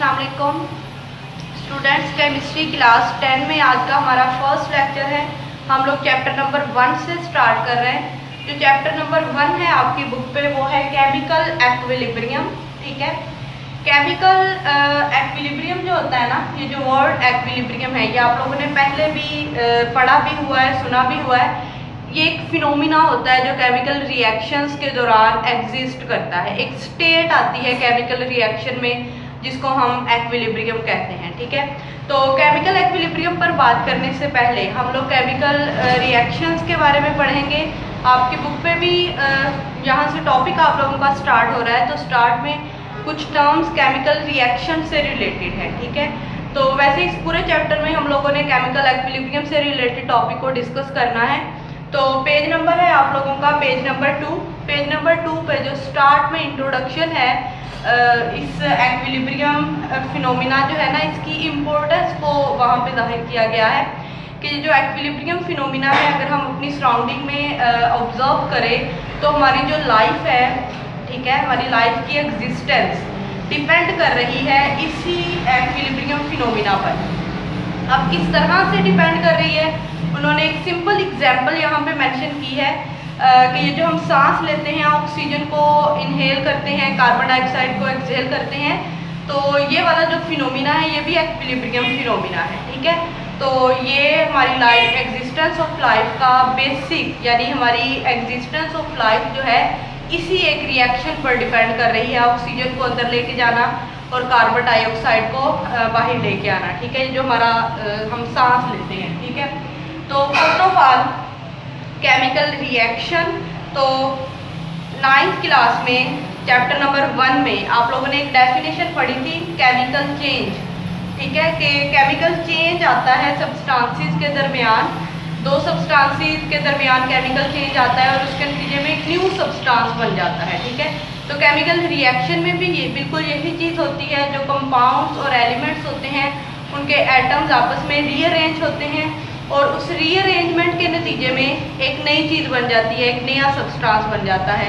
अस्सलाम वालेकुम students. Chemistry class 10 में आज का हमारा फर्स्ट लेक्चर है। हम लोग चैप्टर नंबर 1 से स्टार्ट कर रहे हैं। जो चैप्टर नंबर 1 है आपकी बुक पे वो है केमिकल एक्विलिब्रियम। ठीक है, केमिकल एक्विलिब्रियम जो होता है ना, ये जो वर्ड एक्विलिब्रियम है ये आप लोगों ने पहले भी पढ़ा भी हुआ है, सुना भी हुआ है। ये एक फिनोमिना होता है जो केमिकल रिएक्शंस के दौरान एग्जिस्ट करता है। एक स्टेट आती है केमिकल रिएक्शन में जिसको हम एक्विलिब्रियम कहते हैं। ठीक है, तो केमिकल एक्विलिब्रियम पर बात करने से पहले हम लोग केमिकल रिएक्शंस के बारे में पढ़ेंगे। आपकी बुक पे भी यहाँ से टॉपिक आप लोगों का स्टार्ट हो रहा है, तो स्टार्ट में कुछ टर्म्स केमिकल रिएक्शन से रिलेटेड है। ठीक है, तो वैसे इस पूरे चैप्टर में हम लोगों ने केमिकल एक्विलिब्रियम से रिलेटेड टॉपिक को डिस्कस करना है। तो पेज नंबर है आप लोगों का पेज नंबर 2। पेज नंबर 2 पे जो स्टार्ट में इंट्रोडक्शन है इस एक्विलिब्रियम फिनोमिना जो है ना, इसकी इम्पोर्टेंस को वहाँ पे जाहिर किया गया है कि जो एक्विलिब्रियम फिनोमिना है अगर हम अपनी सराउंडिंग में ऑब्जर्व करें तो हमारी जो लाइफ है, ठीक है, हमारी लाइफ की एग्जिस्टेंस डिपेंड कर रही है इसी एक्विलिब्रियम फिनोमिना पर। अब किस तरह से डिपेंड कर रही है, उन्होंने एक सिंपल एग्जाम्पल यहाँ पे मेंशन की है कि ये जो हम सांस लेते हैं, ऑक्सीजन को इनहेल करते हैं, कार्बन डाइऑक्साइड को एक्सहेल करते हैं, तो ये वाला जो फिनोमिना है ये भी एक्विलिब्रियम फिनोमिना है। ठीक है, तो ये हमारी लाइफ एग्जिस्टेंस ऑफ लाइफ का बेसिक, यानी हमारी एग्जिस्टेंस ऑफ लाइफ जो है इसी एक रिएक्शन पर डिपेंड कर रही है। ऑक्सीजन को अंदर लेके जाना और कार्बन डाइऑक्साइड को बाहर लेके आना। ठीक है, जो हमारा हम सांस लेते हैं। ठीक है, तो first of all chemical reaction, तो 9th क्लास में चैप्टर नंबर 1 में आप लोगों ने एक डेफिनेशन पढ़ी थी केमिकल चेंज। ठीक है, कि केमिकल चेंज आता है सब्सटेंसेस के दरमियान, दो सब्सटेंसेस के दरमियान केमिकल चेंज आता है और उसके नतीजे में एक न्यू सब्सटेंस बन जाता है। ठीक है, तो केमिकल रिएक्शन में भी ये बिल्कुल यही चीज़ होती है। जो कंपाउंड्स और एलिमेंट्स होते हैं उनके एटम्स आपस में रीअरेंज होते हैं और उस रीअरेंजमेंट के नतीजे में एक नई चीज़ बन जाती है, एक नया सब्सटेंस बन जाता है।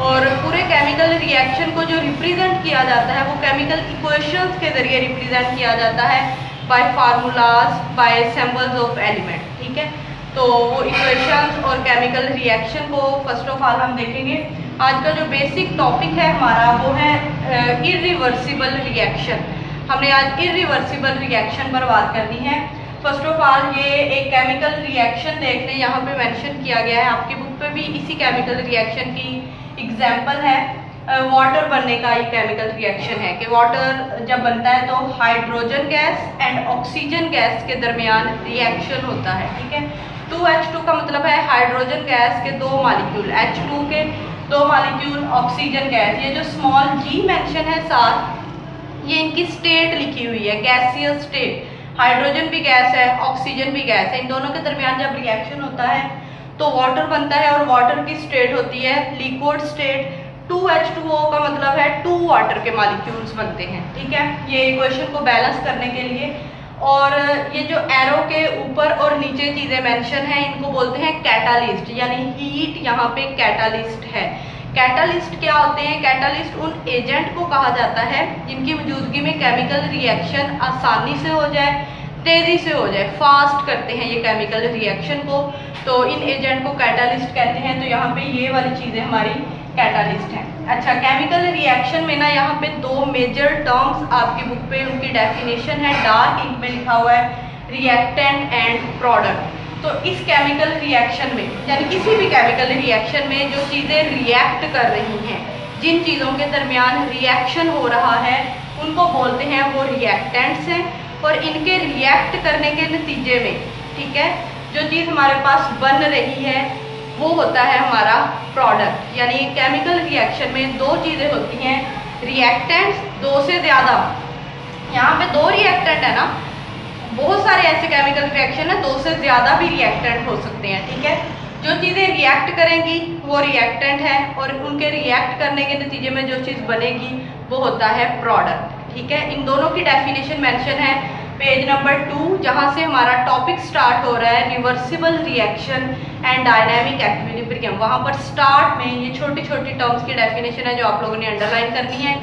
और पूरे केमिकल रिएक्शन को जो रिप्रेजेंट किया जाता है वो केमिकल इक्वेशंस के ज़रिए रिप्रेजेंट किया जाता है, by formulas, by symbols of element. ठीक है, तो वो इक्वेशंस और केमिकल रिएक्शन को फर्स्ट ऑफ ऑल हम देखेंगे। आज का जो बेसिक टॉपिक है हमारा वो है इरिवर्सिबल रिएक्शन। हमने आज इरिवर्सिबल रिएक्शन पर बात करनी है। फर्स्ट ऑफ ऑल ये एक केमिकल रिएक्शन देखने यहाँ पे मेंशन किया गया है, आपकी बुक पे भी इसी केमिकल रिएक्शन की एग्जांपल है। वाटर बनने का ये केमिकल रिएक्शन है कि वाटर जब बनता है तो hydrogen gas and oxygen gas के दरमियान रिएक्शन होता है। ठीक है, 2H2 का मतलब है हाइड्रोजन गैस के 2 मॉलिक्यूल, H2 के 2 मॉलिक्यूल ऑक्सीजन गैस। ये जो स्मॉल g मेंशन है साथ, ये इनकी स्टेट लिखी हुई है, गैसियस स्टेट। हाइड्रोजन भी गैस है, ऑक्सीजन भी गैस है, इन दोनों के दरमियान जब रिएक्शन होता है तो वाटर बनता है और वाटर की स्टेट होती है लिक्विड स्टेट। 2H2O का मतलब है 2 वाटर के मॉलिक्यूल्स बनते हैं। ठीक है, ये इक्वेशन को बैलेंस करने के लिए। और ये जो एरो के ऊपर और नीचे चीज़ें मेंशन हैं इनको बोलते हैं कैटालिस्ट, यानी हीट यहाँ पे कैटालिस्ट है। कैटालिस्ट क्या होते हैं? कैटालिस्ट उन एजेंट को कहा जाता है जिनकी मौजूदगी में केमिकल रिएक्शन आसानी से हो जाए, तेज़ी से हो जाए, फास्ट करते हैं ये केमिकल रिएक्शन को, तो इन एजेंट को कैटालिस्ट कहते हैं। तो यहाँ पे ये वाली चीज़ें हमारी कैटालिस्ट हैं। अच्छा, केमिकल रिएक्शन में ना यहाँ पे 2 मेजर टर्म्स आपकी बुक पे उनकी डेफिनेशन है, डार्क इंक में लिखा हुआ है, रिएक्टेंट एंड प्रोडक्ट। तो इस केमिकल रिएक्शन में, यानी किसी भी केमिकल रिएक्शन में जो चीज़ें रिएक्ट कर रही हैं, जिन चीज़ों के दरमियान रिएक्शन हो रहा है उनको बोलते हैं वो रिएक्टेंट्स हैं। और इनके रिएक्ट करने के नतीजे में, ठीक है, जो चीज़ हमारे पास बन रही है वो होता है हमारा प्रोडक्ट। यानी केमिकल रिएक्शन में 2 चीज़ें होती हैं, रिएक्टेंट्स 2 से ज़्यादा। यहाँ पे 2 रिएक्टेंट है ना, बहुत सारे ऐसे केमिकल रिएक्शन है 2 से ज़्यादा भी रिएक्टेंट हो सकते हैं। ठीक है, जो चीज़ें रिएक्ट करेंगी वो रिएक्टेंट है और उनके रिएक्ट करने के नतीजे में जो चीज़ बनेगी वो होता है प्रोडक्ट। ठीक है, इन दोनों की डेफिनेशन मेंशन है पेज नंबर 2, जहाँ से हमारा टॉपिक स्टार्ट हो रहा है, reversible reaction and dynamic equilibrium. वहाँ पर स्टार्ट में ये छोटी छोटी टर्म्स की डेफिनेशन है जो आप लोगों ने अंडरलाइन करनी है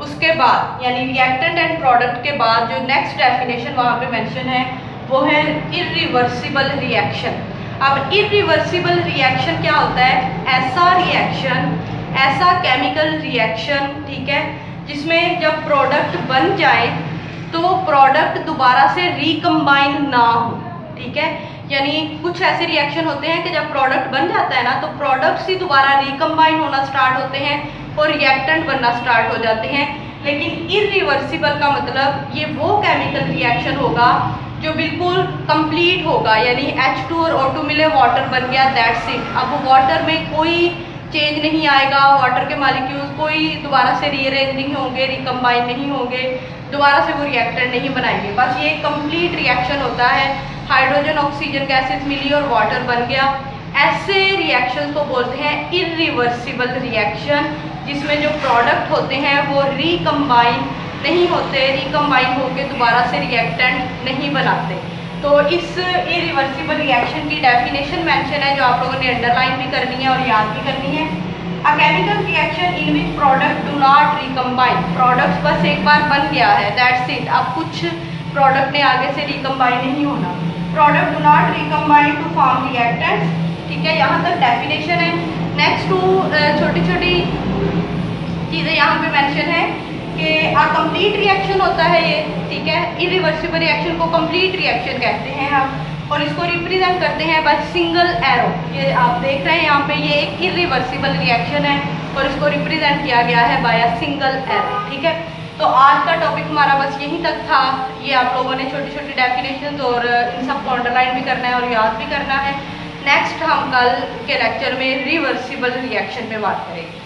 उसके बाद यानी रिएक्टेंट एंड प्रोडक्ट के बाद जो नेक्स्ट डेफिनेशन वहाँ पे मेंशन है वो है इरिवर्सिबल रिएक्शन। अब इरिवर्सिबल रिएक्शन क्या होता है? ऐसा रिएक्शन, ऐसा केमिकल रिएक्शन, ठीक है, जिसमें जब प्रोडक्ट बन जाए तो वो प्रोडक्ट दोबारा से रिकम्बाइन ना हो, ठीक है। यानी कुछ ऐसे रिएक्शन होते हैं कि जब प्रोडक्ट बन जाता है ना तो प्रोडक्ट्स ही दोबारा रिकम्बाइन होना स्टार्ट होते हैं और रिएक्टेंट बनना स्टार्ट हो जाते हैं। लेकिन इरिवर्सिबल का मतलब ये वो केमिकल रिएक्शन होगा जो बिल्कुल कंप्लीट होगा, यानी H2 और O2 मिले वाटर बन गया, दैट्स इट। अब वाटर में कोई चेंज नहीं आएगा, वाटर के मॉलिक्यूल्स कोई दोबारा से रीअरेंज नहीं होंगे, रिकम्बाइन नहीं होंगे, दोबारा से वो रिएक्टेंट नहीं बनाएंगे। बस ये कंप्लीट रिएक्शन होता है, हाइड्रोजन ऑक्सीजन गैसेस मिली और वाटर बन गया। ऐसे रिएक्शन को बोलते हैं इरिवर्सिबल रिएक्शन, जिसमें जो प्रोडक्ट होते हैं वो रिकम्बाइन नहीं होते, रिकम्बाइन होकर दोबारा से रिएक्टेंट नहीं बनाते। तो इस इरिवर्सिबल रिएक्शन की डेफिनेशन मेंशन है जो आप लोगों ने अंडरलाइन भी करनी है और याद भी करनी है। A chemical reaction in which product do not recombine, product बस एक बार बन गया है, दैट्स इट। अब कुछ प्रोडक्ट ने आगे से रिकम्बाइन नहीं होना। Product do not recombine to form reactants, ठीक है, यहाँ तक डेफिनेशन है। नेक्स्ट टू छोटी छोटी चीज़ें यहाँ पे मेंशन है कि अ कंप्लीट रिएक्शन होता है ये, ठीक है। इरिवर्सिबल रिएक्शन को कंप्लीट रिएक्शन कहते हैं हम, और इसको रिप्रेजेंट करते हैं बाय सिंगल एरो। ये आप देख रहे हैं यहाँ पे, ये एक इरिवर्सिबल रिएक्शन है और इसको रिप्रेजेंट किया गया है बाय सिंगल एरो, ठीक है। तो आज का टॉपिक हमारा बस यहीं तक था। ये आप लोगों ने छोटी छोटी डेफिनेशन और इन सब को अंडरलाइन भी करना है और याद भी करना है। नेक्स्ट हम कल के लेक्चर में रिवर्सिबल रिएक्शन पे बात करेंगे।